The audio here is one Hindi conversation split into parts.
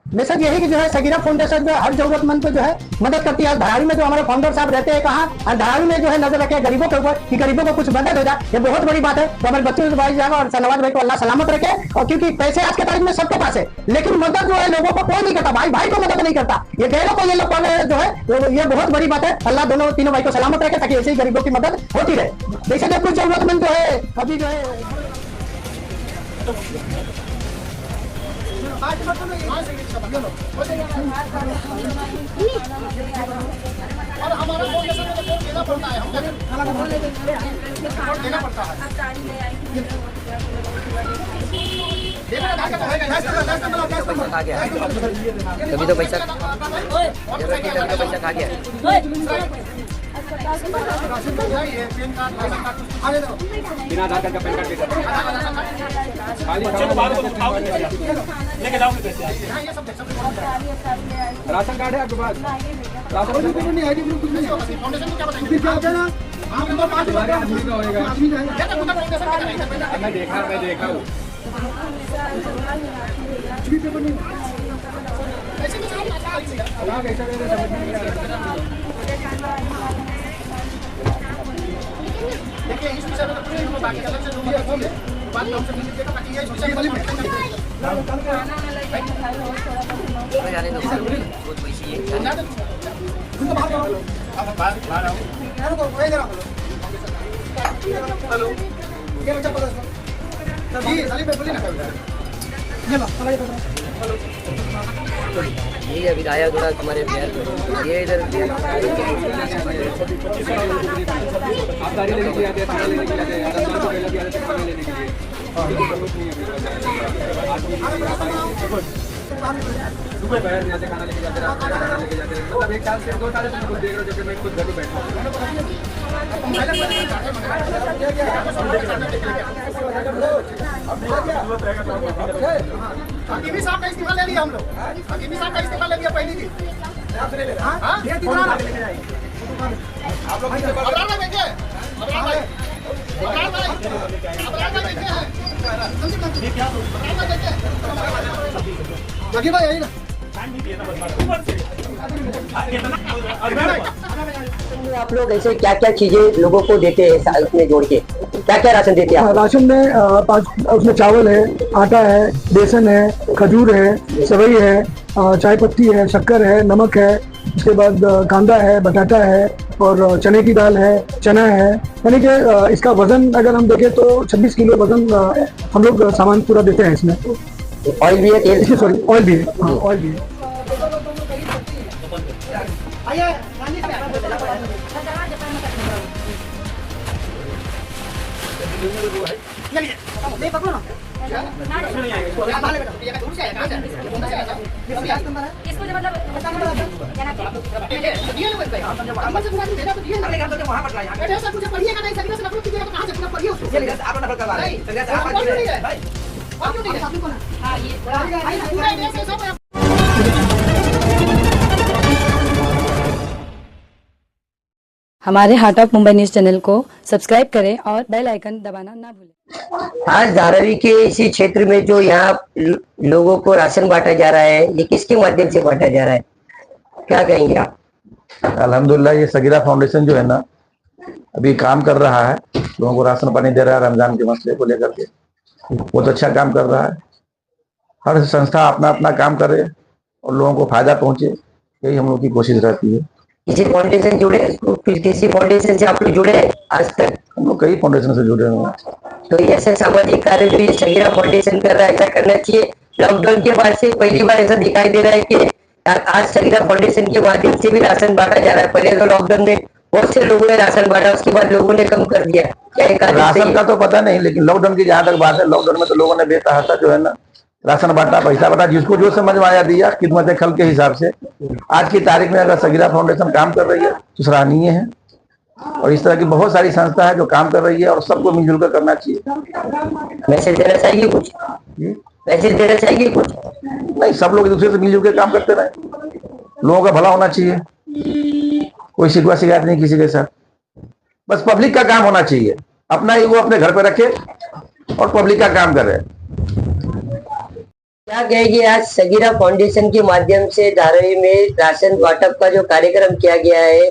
मैसेज यही कि जो है सगीरा फाउंडेशन जो है हर जरूरतमंद को जो है मदद करती है। धारावी में जो हमारे फाउंडर साहब रहते हैं कहाँ, और धारावी में जो है नजर रखे गरीबों के ऊपर कि गरीबों को कुछ मदद हो जाए, ये बहुत बड़ी बात है। तो हमारे बच्चों भाई जाएगा और नवाज भाई को अल्लाह सलामत रखे। और क्योंकि पैसे आज के तारीख में सबके पास है, लेकिन मदद जो है लोगों को कोई नहीं करता, भाई भाई को मदद नहीं करता। ये गैरों को ये लोग जो है ये बहुत बड़ी बात है। अल्लाह दोनों तीनों भाई को सलामत रखे ताकि ऐसे ही गरीबों की मदद होती रहे। जैसे जो कुछ जरूरतमंद जो है अभी जो है और हमारा फाउंडेशन में तो देना पड़ता है, हम देना पड़ता है। तभी तो पैसा खा गया। बिना आधार कार्ड का पैन कार्ड लेके जाओगे कैसे? राशन कार्ड है आपके पास? राशन कार्ड नहीं आईडी प्रूफ कुछ नहीं। फाउंडेशन को क्या बताएंगे? क्या कहना आप नंबर 5 आदमी का होएगा। मैं देखा हूँ। देखिए इस विषय में तो पूरे लोग बाकी अलग से जो भी है बोले बात हमसे मिल के ताकि ये विषय वाली जाने दो, बहुत पैसे है। उनको बाहर करो, अब बाहर आओ यार को कोई जरा हेलो क्या बच्चा पकड़ो जी साली पे बोली ना ये लो हेलो ये अभी आया थोड़ा तुम्हारे प्यार को ये इधर आप गाड़ी लेने के लिए आते हैं, खाना लेने के लिए आते हैं, राशन को पहले भी आते थे खाना लेने के लिए। जरूरत नहीं है सुबह बाहर नहीं आते, खाना लेके जाते, रात में खाना लेके जाते। मतलब 1 साल से 2 साल से कुछ देख रहे हो, जब मैं खुद घर पे बैठा हकीमी साहब का इस्तीफा ले लिया हम लोग, हकीमी साहब का इस्तीफा ले लिया पहली दिन। आप लोग अबरार भाई देंगे, अबरार भाई जगी भाई यही ना आप लोग ऐसे क्या क्या चीजें लोगों को देते हैं साल में जोड़ के, क्या क्या राशन देते हैं? राशन में उसमें चावल है, आटा है, बेसन है, खजूर है, सेवई है, चाय पत्ती है, शक्कर है, नमक है, उसके बाद कांदा है, बटाटा है और चने की दाल है, चना है। यानी कि इसका वजन अगर हम देखें तो 26 किलो वजन हम लोग सामान पूरा देते हैं इसमें। ऑयल भी है, तेल, सॉरी ऑयल भी है, हाँ ऑयल भी है। नहीं पकड़ो ना इसको जो मतलब हमारे heart of Mumbai news channel को सब्सक्राइब करें और बेल आइकन दबाना ना भूलें। आज धारावी के इसी क्षेत्र में जो यहाँ लोगों को राशन बांटा जा रहा है, ये किसके माध्यम से बांटा जा रहा है, क्या कहेंगे आप? अल्हम्दुलिल्लाह ये सगीरा फाउंडेशन जो है ना अभी काम कर रहा है, लोगों को राशन पानी दे रहा है रमजान के मसले को लेकर के, बहुत अच्छा काम कर रहा है। हर संस्था अपना अपना काम करे और लोगों को फायदा पहुंचे, यही हम लोग की कोशिश रहती है। किसी फाउंडेशन जुड़े, किसी फाउंडेशन से आप लोग जुड़े आज तक? हम लोग कई फाउंडेशन से जुड़े हुए हैं। तो ऐसे सामाजिक कार्य जो ये सगीरा फाउंडेशन कर रहा है, ऐसा करना चाहिए। लॉकडाउन के बाद से पहली बार ऐसा दिखाई दे रहा है कि आज सगीरा फाउंडेशन के माध्यम से भी राशन बांटा जा रहा है। पहले तो लॉकडाउन में बहुत से लोगों ने राशन बांटा, उसके बाद लोगों ने कम कर दिया। क्या राशन का तो पता नहीं, लेकिन लॉकडाउन की जहाँ तक बात है, लॉकडाउन में तो लोगों ने बेतहाशा जो है ना राशन बांटा, पैसा बांटा, जिसको जो समझ में आया दिया खिदमत खल के हिसाब से। आज की तारीख में अगर सगीरा फाउंडेशन काम कर रही है तो सराहनीय है, और इस तरह की बहुत सारी संस्था है जो काम कर रही है और सबको मिलजुल कर करना चाहिए। मैसेज देना चाहिए कुछ, मैसेज देना चाहिए कुछ? नहीं, सब लोग एक दूसरे से मिलजुल के काम करते रहे, लोगों का भला होना चाहिए, कोई शिकवा शिकायत नहीं किसी के साथ। बस पब्लिक का काम होना चाहिए, अपना ही वो अपने घर पे रखे और पब्लिक का काम करे। क्या कहेंगे आज सगीरा फाउंडेशन के माध्यम से धारावी में राशन वाटप का जो कार्यक्रम किया गया है,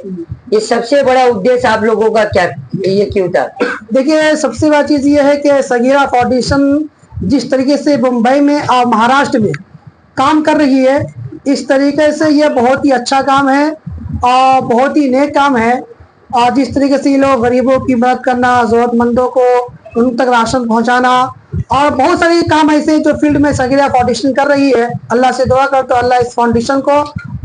ये सबसे बड़ा उद्देश्य आप लोगों का क्या, ये क्यों था? देखिए, सबसे बड़ी चीज ये है कि सगीरा फाउंडेशन जिस तरीके से मुंबई में और महाराष्ट्र में काम कर रही है, इस तरीके से ये बहुत ही अच्छा काम है और बहुत ही नेक काम है। और जिस तरीके से ये लोग गरीबों की मदद करना, जरूरतमंदों को उन तक राशन पहुंचाना और बहुत सारे काम ऐसे जो फील्ड में सगीरा फाउंडेशन कर रही है, अल्लाह से दुआ करते हो अल्लाह इस फाउंडेशन को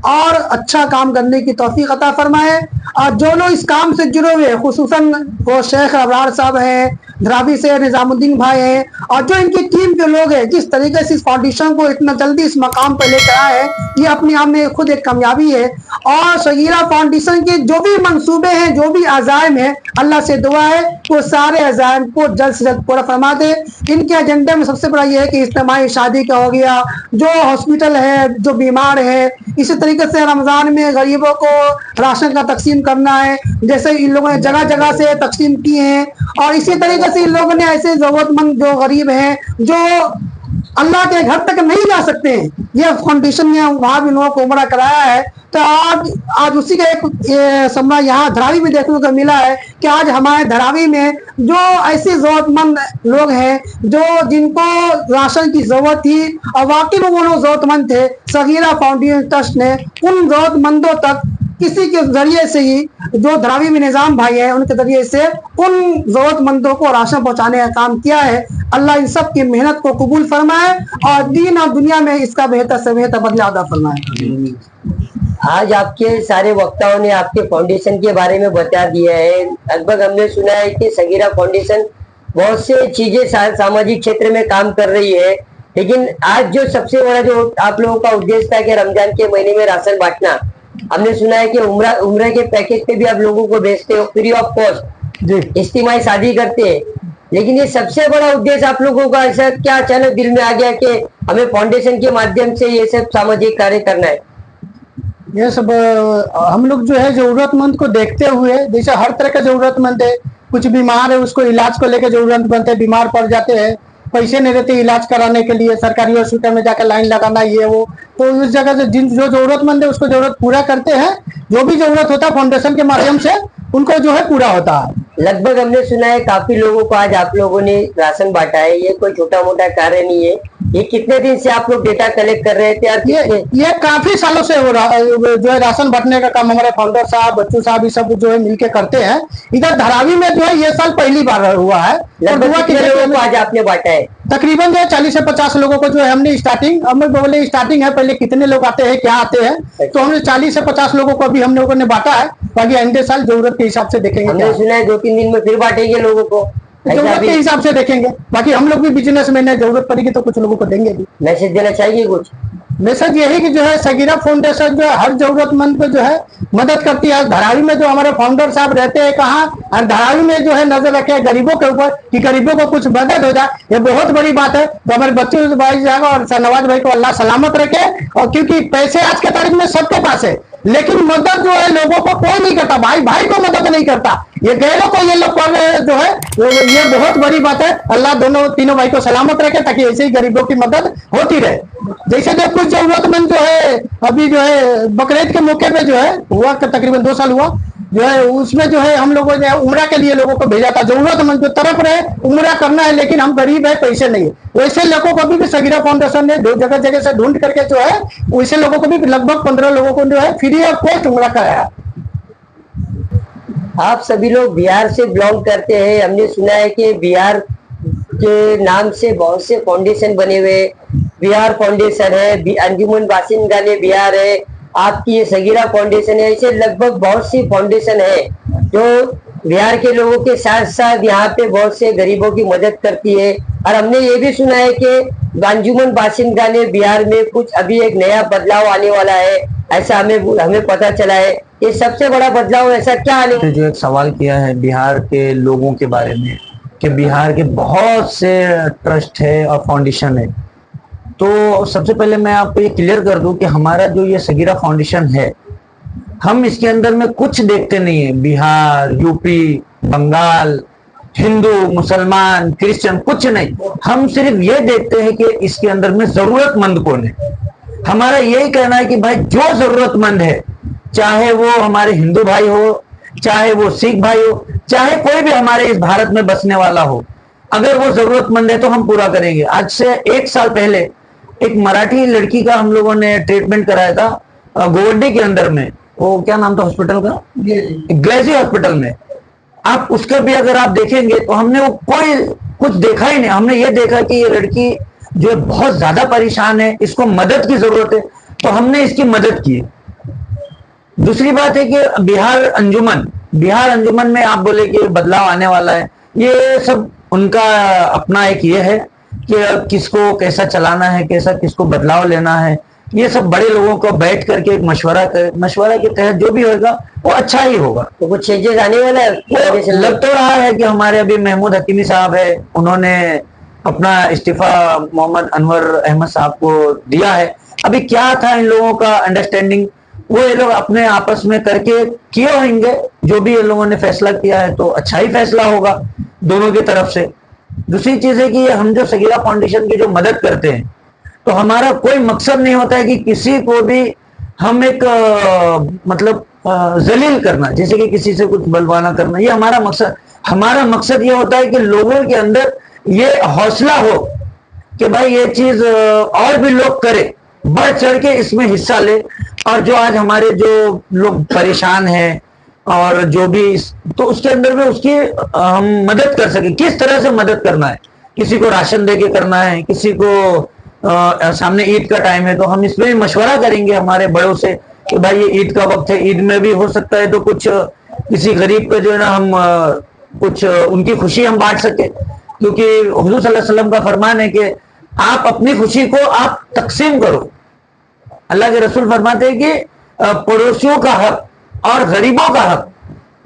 और अच्छा काम करने की तौफीक अता फरमाए। और जो लोग इस काम से जुड़े हुए, खुसूसन वो शेख अबरार साहब हैं, धरावी से निजामुद्दीन भाई हैं, और जो इनकी टीम के लोग हैं, जिस तरीके से इस फाउंडेशन को इतना जल्दी इस मकाम पर लेकर आए हैं, ये अपने आप में खुद एक कामयाबी है। और सगीरा फाउंडेशन के जो भी मंसूबे हैं, जो भी अज़ाइम है, अल्लाह से दुआ है वो सारे अज़ाइम को जल्द से जल्द पूरा फरमा दे। इनके एजेंडे में सबसे बड़ा ये है कि इज्तिमाई शादी का हो गया, जो हॉस्पिटल है, जो बीमार है, इसी तरीके से रमजान में गरीबों को राशन का तकसीम करना है, जैसे इन लोगों ने जगह जगह से तकसीम किए हैं। और इसी तरीके से इन लोगों ने ऐसे जरूरतमंद जो गरीब हैं, जो अल्लाह के घर तक नहीं जा सकते हैं, ये फाउंडेशन ने वहां भी लोगों को उम्रा कराया है। तो आज उसी का एक समझा यहाँ धरावी में देखने को मिला है कि आज हमारे धरावी में जो ऐसे जरूरतमंद लोग हैं, जो जिनको राशन की जरूरत थी और वाकई में वो लोग जरूरतमंद थे, सगीरा फाउंडेशन ट्रस्ट ने उन जरूरतमंदों तक किसी के जरिए से ही, जो धरावी में निजाम भाई है उनके जरिए से उन जरूरतमंदों को राशन पहुंचाने का काम किया है। अल्लाह इन सब की मेहनत को कबूल फरमाए और दीन और दुनिया में इसका बेहतर से बेहतर बदला अदा फरमाए। आज आपके सारे वक्ताओं ने आपके फाउंडेशन के बारे में बता दिया है। लगभग हमने सुना है कि सगीरा फाउंडेशन बहुत से चीजें सामाजिक क्षेत्र में काम कर रही है, लेकिन आज जो सबसे बड़ा जो आप लोगों का उद्देश्य था कि रमजान के महीने में राशन बांटना, हमने सुना है कि उम्र के पैकेज पे भी आप लोगों को भेजते हो फ्री ऑफ कॉस्ट जी, इज्तिमाई शादी करते हैं, लेकिन ये सबसे बड़ा उद्देश्य आप लोगों का ऐसा क्या अचानक दिल में आ गया कि हमें फाउंडेशन के माध्यम से ये सब सामाजिक कार्य करना है? ये सब हम लोग जो है जरूरतमंद को देखते हुए, जैसे हर तरह का जरूरतमंद है, कुछ बीमार है उसको इलाज को लेकर जरूरतमंद है, बीमार पड़ जाते हैं, पैसे नहीं रहते इलाज कराने के लिए, सरकारी हॉस्पिटल में जाकर लाइन लगाना ये वो, तो उस जगह से जो जरूरतमंद है उसको जरूरत पूरा करते हैं। जो भी जरूरत होता है फाउंडेशन के माध्यम से उनको जो है पूरा होता है। लगभग हमने सुना है काफी लोगों को आज आप लोगों ने राशन बांटा है, ये कोई छोटा मोटा कार्य नहीं है। ये कितने दिन से आप लोग डेटा कलेक्ट कर रहे थे? ये काफी सालों से हो रहा है, जो है राशन बांटने का काम हमारे फाउंडर साहब, बच्चू साहब, ये सब जो है मिलके करते हैं। इधर धरावी में जो है ये साल पहली बार हुआ है। लगभग कितने लोगों को आज आपने बांटा है? तकरीबन जो है 40 से 50 लोगों को जो है हमने स्टार्टिंग, हम बोले स्टार्टिंग है, पहले कितने लोग आते हैं क्या आते हैं, तो हमने 40 से 50 लोगों को अभी हम लोगों ने बांटा है। बाकी आइंदे साल जरूरत के हिसाब से देखेंगे। हमने सुना है 2-3 दिन में फिर बांटेंगे लोगों को, जरूरत के हिसाब से देखेंगे। बाकी हम लोग भी बिजनेसमैन है, जरूरत पड़ेगी तो कुछ लोगों को देंगे भी। मैसेज देना चाहिए कुछ? मैसेज यही कि जो है सगीरा फाउंडेशन जो है हर जरूरतमंद को जो है मदद करती है। धरावी में जो हमारे फाउंडर साहब रहते हैं कहाँ, और धरावी में जो है नजर रखे गरीबों के ऊपर कि गरीबों को कुछ मदद हो जाए, ये बहुत बड़ी बात है। तो हमारे बच्चों भाई जाएगा और नवाज भाई को अल्लाह सलामत रखे। और क्योंकि पैसे आज के तारीख में सबके पास है, लेकिन मदद जो है लोगों को कोई नहीं करता, भाई भाई को मदद नहीं करता, ये गैरों को ये लोग कर रहे जो है, ये बहुत बड़ी बात है। अल्लाह दोनों तीनों भाई को सलामत रखे ताकि ऐसे ही गरीबों की मदद होती रहे। जैसे जो कुछ जरूरतमंद जो है अभी जो है बकरीद के मौके पे जो है हुआ, तकरीबन 2 साल हुआ जो है, उसमें जो है हम लोगों ने उम्रा के लिए लोगों को भेजा था। जरूरतमंद जो तरफ रहे उम्रा करना है, लेकिन हम गरीब है, पैसे नहीं है, वैसे लोगों को भी सगीरा फाउंडेशन ने जगह जगह से ढूंढ करके जो है वैसे लोगों को भी लगभग 15 लोगों को जो है फ्री ऑफ कॉस्ट उम्रा कराया। आप सभी लोग बिहार से बिलोंग करते हैं, हमने सुना है कि बिहार के नाम से बहुत से फाउंडेशन बने हुए, बिहार फाउंडेशन है, अंजुमन बासिंगाने बिहार है, आपकी ये सगीरा फाउंडेशन है, ऐसे लगभग बहुत सी फाउंडेशन है जो बिहार के लोगों के साथ साथ यहाँ पे बहुत से गरीबों की मदद करती है। और हमने ये भी सुना है कि अंजुमन बासिंगाने बिहार में कुछ अभी एक नया बदलाव आने वाला है, ऐसा हमें पता चला है। ये सबसे बड़ा बदलाव ऐसा क्या आने वाला है? जो एक सवाल किया है बिहार के लोगों के बारे में कि बिहार के बहुत से ट्रस्ट है और फाउंडेशन है, तो सबसे पहले मैं आपको ये क्लियर कर दूं कि हमारा जो ये सगीरा फाउंडेशन है, हम इसके अंदर में कुछ देखते नहीं है बिहार, यूपी, बंगाल हिंदू मुसलमान क्रिश्चियन कुछ नहीं, हम सिर्फ ये देखते हैं कि इसके अंदर में जरूरतमंद कौन है। हमारा यही कहना है कि भाई जो जरूरतमंद है, चाहे वो हमारे हिंदू भाई हो, चाहे वो सिख भाई हो, चाहे कोई भी हमारे इस भारत में बसने वाला हो, अगर वो जरूरतमंद है तो हम पूरा करेंगे। आज से 1 साल पहले एक मराठी लड़की का हम लोगों ने ट्रीटमेंट कराया था गोवड्डी के अंदर में, वो क्या नाम था हॉस्पिटल का, ग्लेजी हॉस्पिटल में। आप उसका भी अगर आप देखेंगे तो हमने वो कोई कुछ देखा ही नहीं, हमने ये देखा कि ये लड़की जो है बहुत ज्यादा परेशान है, इसको मदद की जरूरत है, तो हमने इसकी मदद की। दूसरी बात है कि बिहार अंजुमन में आप बोले कि बदलाव आने वाला है, ये सब उनका अपना एक ये है कि किसको कैसा चलाना है, कैसा किसको बदलाव लेना है, ये सब बड़े लोगों को बैठ करके एक मशवरा के तहत जो भी होगा वो अच्छा ही होगा। तो कुछ चेंजेस आने वाला है? लग तो रहा है कि हमारे अभी महमूद हकीमी साहब है, उन्होंने अपना इस्तीफा मोहम्मद अनवर अहमद साहब को दिया है। अभी क्या था इन लोगों का अंडरस्टैंडिंग, वो ये लोग अपने आपस में करके किए होंगे, जो भी ये लोगों ने फैसला किया है तो अच्छा ही फैसला होगा दोनों की तरफ से। दूसरी चीज है कि हम जो सगीरा फाउंडेशन की जो मदद करते हैं, तो हमारा कोई मकसद नहीं होता है कि किसी को भी हम एक मतलब जलील करना, जैसे कि किसी से कुछ बलवाना करना, ये हमारा मकसद ये होता है कि लोगों के अंदर ये हौसला हो कि भाई ये चीज और भी लोग करें, बढ़ चढ़ के इसमें हिस्सा ले। और जो आज हमारे जो लोग परेशान हैं और जो भी तो उसके अंदर में उसकी हम मदद कर सके। किस तरह से मदद करना है, किसी को राशन दे के करना है, किसी को सामने ईद का टाइम है तो हम इसमें भी मशवरा करेंगे हमारे बड़ों से कि भाई ये ईद का वक्त है, ईद में भी हो सकता है तो कुछ किसी गरीब पे जो है ना हम कुछ उनकी खुशी हम बांट सके, क्योंकि हुजूर सल्लल्लाहु अलैहि वसल्लम का फरमान है कि आप अपनी खुशी को आप तकसीम करो। अल्लाह के रसूल फरमाते हैं कि पड़ोसियों का हक और गरीबों का हक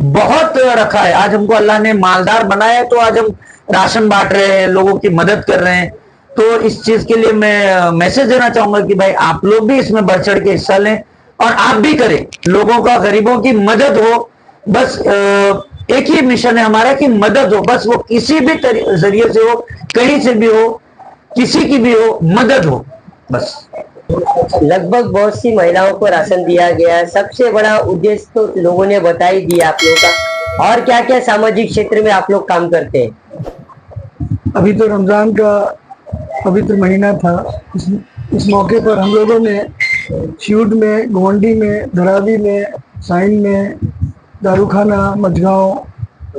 बहुत रखा है। आज हमको अल्लाह ने मालदार बनाया है तो आज हम राशन बांट रहे हैं, लोगों की मदद कर रहे हैं। तो इस चीज के लिए मैं मैसेज देना चाहूंगा कि भाई आप लोग भी इसमें बढ़ चढ़ के हिस्सा लें और आप भी करें, लोगों का गरीबों की मदद हो। बस एक ही मिशन है हमारा कि मदद हो, बस वो किसी भी जरिए से हो, कहीं से भी हो, किसी की भी हो, मदद हो बस। लगभग बहुत सी महिलाओं को राशन दिया गया, सबसे बड़ा उद्देश्य तो लोगों ने बता ही दिया आप लोगों का। और क्या क्या सामाजिक क्षेत्र में आप लोग काम करते हैं? अभी तो रमजान का पवित्र महीना था, इस मौके पर हम लोगों ने शिउड में, गोवंडी में, धरावी में, साइन में, दारूखाना, मझगांव,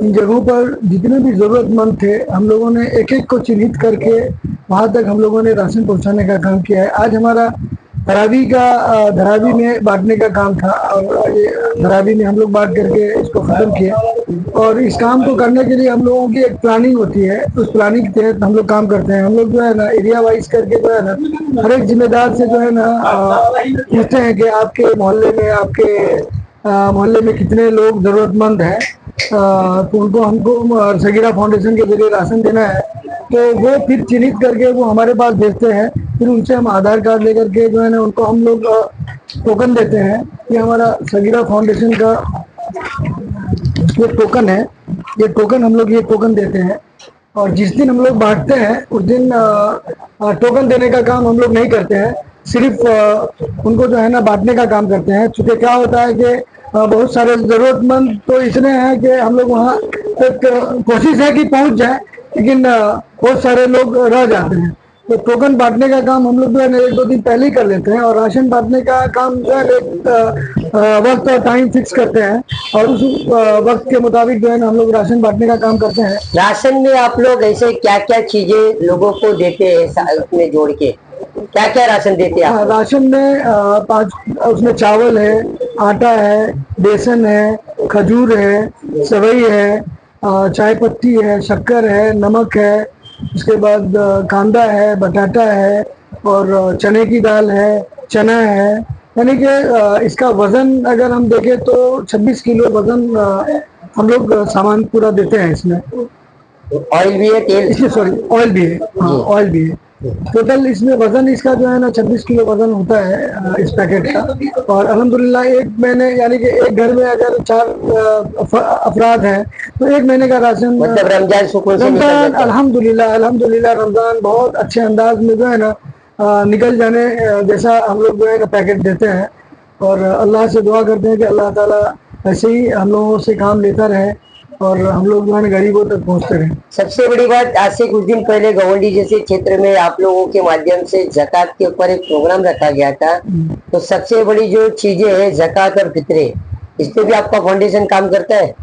इन जगहों पर जितने भी ज़रूरतमंद थे हम लोगों ने एक एक को चिन्हित करके वहाँ तक हम लोगों ने राशन पहुँचाने का काम किया है। आज हमारा धरावी में बांटने का काम था और ये धरावी में हम लोग बांट करके इसको ख़त्म किया। और इस काम को करने के लिए हम लोगों की एक प्लानिंग होती है, उस प्लानिंग के तहत हम लोग काम करते हैं। हम लोग जो है ना एरिया वाइज करके जो है ना हर एक जिम्मेदार से जो है ना पूछते हैं कि आपके मोहल्ले में कितने लोग ज़रूरतमंद हैं, तो उनको हमको सगीरा फाउंडेशन के जरिए राशन देना है। तो वो फिर चिन्हित करके वो हमारे पास भेजते हैं, फिर उनसे हम आधार कार्ड लेकर के जो है ना उनको हम लोग टोकन देते हैं। ये हमारा सगीरा फाउंडेशन का ये टोकन है, ये टोकन हम लोग ये टोकन देते हैं। और जिस दिन हम लोग बांटते हैं उस दिन टोकन देने का काम हम लोग नहीं करते हैं, सिर्फ उनको जो है ना बांटने का काम करते हैं। चूँकि क्या होता है कि बहुत सारे ज़रूरतमंद तो इतने हैं कि हम लोग वहाँ तक कोशिश है कि पहुँच जाए, लेकिन बहुत सारे लोग रह जाते हैं। तो टोकन बांटने का काम हम लोग जो है ना 1-2 दिन पहले ही कर लेते हैं, और राशन बांटने का काम जो है वक्त और टाइम फिक्स करते हैं और उस वक्त के मुताबिक जो है ना हम लोग राशन बांटने का काम करते हैं। राशन में आप लोग ऐसे क्या क्या चीजें लोगों को देते हैं उसमें जोड़ के, क्या क्या राशन देते हैं? राशन में उसमें चावल है, आटा है, बेसन है, खजूर है, सेवई है, चाय पत्ती है, शक्कर है, नमक है, उसके बाद कांदा है, बटाटा है और चने की दाल है, चना है। यानी कि इसका वजन अगर हम देखें तो 26 किलो वजन हम लोग सामान पूरा देते हैं इसमें। ऑयल भी है, तेल? इसमें सॉरी ऑयल भी है, हाँ ऑयल भी है। टोटल इसमें वजन इसका जो है ना 26 किलो वजन होता है इस पैकेट का। और अल्हम्दुलिल्लाह एक महीने यानी कि एक घर में अगर 4 अफराद हैं तो एक महीने का राशन मतलब रमजान सुकून से निकल रमजान जाता है। अल्हम्दुलिल्लाह रमजान बहुत अच्छे अंदाज में जो है ना निकल जाने जैसा हम लोग जो है ना पैकेट देते हैं। और अल्लाह से दुआ करते हैं कि अल्लाह ताला ऐसे ही हम लोगों से काम लेता रहे और हम लोग जो है ना गरीबों तक पहुँचते रहें। सबसे बड़ी बात, आज से कुछ दिन पहले गवंडी जैसे क्षेत्र में आप लोगों के माध्यम से ज़कात के ऊपर एक प्रोग्राम रखा गया था। तो सबसे बड़ी जो चीजें है ज़कात और फितरे, इस पे भी आपका फाउंडेशन काम करता है।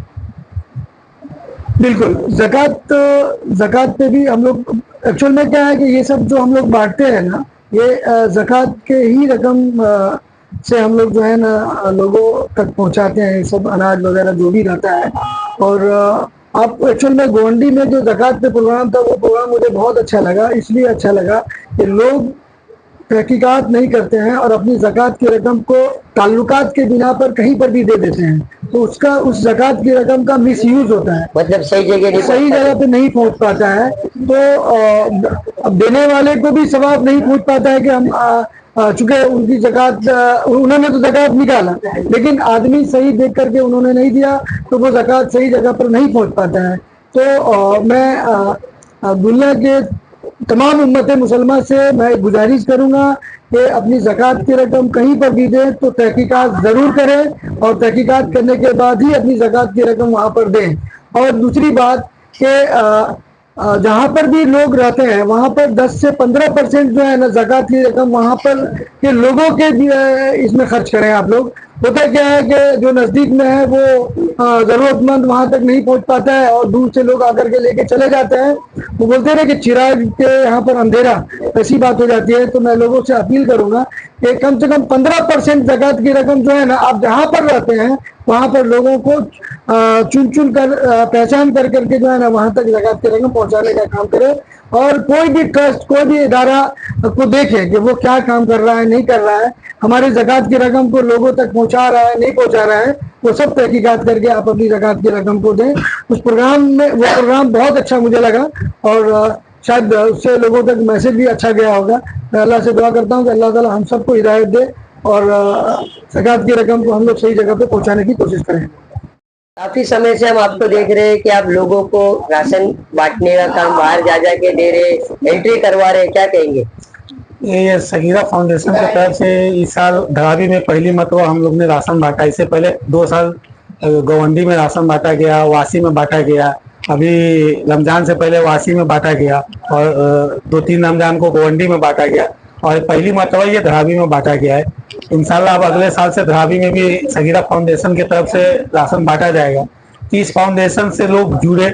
बिल्कुल, ज़कात पे भी हम लोग एक्चुअल में क्या है कि ये सब जो हम लोग बांटते हैं ना, ये ज़कात के ही रकम से हम लोग जो है ना लोगों तक पहुंचाते हैं, सब अनाज वगैरह जो भी रहता है। और आप एक्चुअल में गोवंडी में जो ज़कात पे प्रोग्राम था वो प्रोग्राम मुझे बहुत अच्छा लगा। इसलिए अच्छा लगा कि लोग तहकीकात नहीं करते हैं और अपनी ज़कात की रकम को ताल्लुकात के बिना पर कहीं पर भी दे देते हैं, तो उसका उस ज़कात की रकम का मिसयूज होता है, मतलब सही जगह पे नहीं पहुंच पाता है। तो अब देने वाले को भी सवाब नहीं पहुंच पाता है कि हम चूंकि उनकी ज़कात उन्होंने तो ज़कात निकाला लेकिन आदमी सही देख करके उन्होंने नहीं दिया तो वो ज़कात सही जगह पर नहीं पहुंच पाता है। तो मैं दुनिया के तमाम उम्मत मुसलमान से मैं गुजारिश करूंगा कि अपनी ज़कात की रकम कहीं पर भी दें तो तहकीकात ज़रूर करें और तहकीकात करने के बाद ही अपनी ज़कात की रकम वहाँ पर दें। और दूसरी बात कि जहाँ पर भी लोग रहते हैं वहाँ पर 10 से 15% जो है ना ज़कात की रकम वहाँ पर के लोगों के इसमें खर्च करें आप लोग। होता क्या है कि जो नज़दीक में है वो ज़रूरतमंद वहाँ तक नहीं पहुँच पाता है और दूर से लोग आकर के लेके चले जाते हैं। वो बोलते हैं ना कि चिराग के यहाँ पर अंधेरा, ऐसी बात हो जाती है। तो मैं लोगों से अपील करूँगा कि कम से कम 15% ज़कात की रकम जो है ना आप जहाँ पर रहते हैं वहाँ पर लोगों को चुन चुन कर पहचान कर करके जो है ना वहाँ तक ज़कात की रकम पहुँचाने का काम करें। और कोई भी ट्रस्ट कोई भी इदारा को देखे कि वो क्या काम कर रहा है नहीं कर रहा है, हमारी ज़कात की रकम को लोगों तक पहुँचा रहा है नहीं पहुँचा रहा है, वो सब तहकीकात करके आप अपनी ज़कात की रकम को दें। उस प्रोग्राम में वो प्रोग्राम बहुत अच्छा मुझे लगा और शायद उससे लोगों तक मैसेज भी अच्छा गया होगा। मैं अल्लाह से दुआ करता हूँ कि अल्लाह ताला हम सबको हिदायत दे और ज़कात की रकम को हम लोग सही जगह पे पहुँचाने की कोशिश करें। काफी समय से हम आपको देख रहे हैं कि आप लोगों को राशन बांटने का काम बाहर जा जाके दे रहे, एंट्री करवा रहे, क्या कहेंगे। ये सगीरा फाउंडेशन की तरफ से इस साल धरावी में पहली मरतबा हम लोग ने राशन बांटा। इससे पहले 2 साल गोवंडी में राशन बांटा गया, वासी में बांटा गया, अभी रमजान से पहले वासी में बांटा गया और 2-3 रमजान को गोवंडी में बांटा गया और पहली मरतबा ये धरावी में बांटा गया है। इंशाल्लाह अब अगले साल से धरावी में भी सगीरा फाउंडेशन की तरफ से राशन बांटा जाएगा। 30 फाउंडेशन से लोग जुड़े,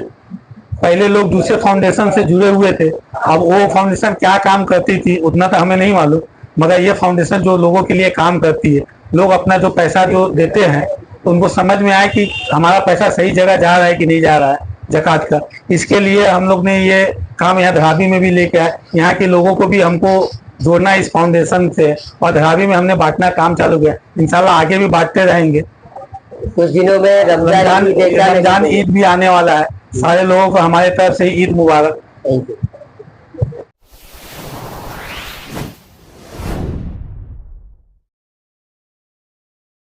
पहले लोग दूसरे फाउंडेशन से जुड़े हुए थे। अब वो फाउंडेशन क्या काम करती थी उतना तो हमें नहीं मालूम, मगर ये फाउंडेशन जो लोगों के लिए काम करती है, लोग अपना जो पैसा जो देते हैं तो उनको समझ में आए कि हमारा पैसा सही जगह जा रहा है कि नहीं जा रहा है ज़कात का। इसके लिए हम लोग ने ये काम यहाँ धरावी में भी लेके आए। यहाँ के लोगों को भी हमको जोड़ना इस फाउंडेशन से और धरावी में हमने बांटना काम चालू किया। इंशाल्लाह आगे भी बांटते रहेंगे। कुछ दिनों में रमजान ईद भी आने वाला है। सारे लोगों को हमारे तरफ से ईद मुबारक। Thank you.